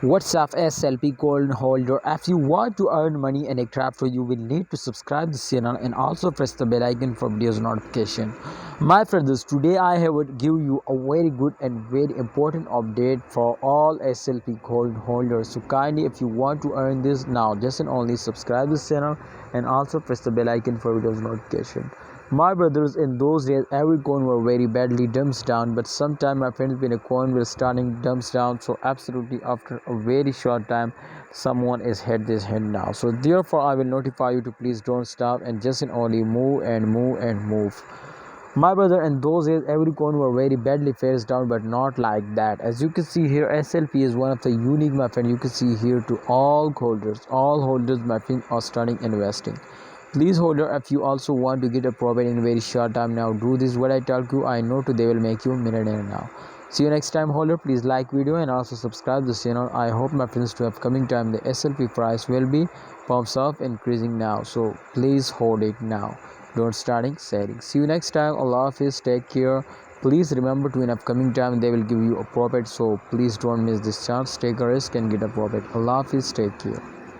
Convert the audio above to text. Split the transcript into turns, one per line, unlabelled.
What's up, SLP Coin Holder? If you want to earn money in a crypto, you will need to subscribe the channel and also press the bell icon for videos notification. My friends, today I have give you a very good and very important update for all SLP Coin holders. So kindly, if you want to earn this now, just and only subscribe this channel and also press the bell icon for videos notification. My brothers, in those days every coin were very badly dumps down, but sometime my friends when a coin was starting dumps down, so absolutely after a very short time someone is hit this head now. So therefore I will notify you to please don't stop and just and only move and move and move. My brother, in those days every coin were very badly face down, but not like that. As you can see here, SLP is one of the unique, my friend. You can see here to all holders my friend are starting investing. Please holder, if you also want to get a profit in very short time, now do this what I tell you. I know today will make you a millionaire now. See you next time holder. Please like video and also subscribe this channel. I hope my friends to upcoming time the SLP price will be pumps up increasing now, so please hold it now, don't starting selling. See you next time. Allah Hafiz, take care. Please remember to in upcoming time they will give you a profit, so please don't miss this chance. Take a risk and get a profit. Allah Hafiz, take care.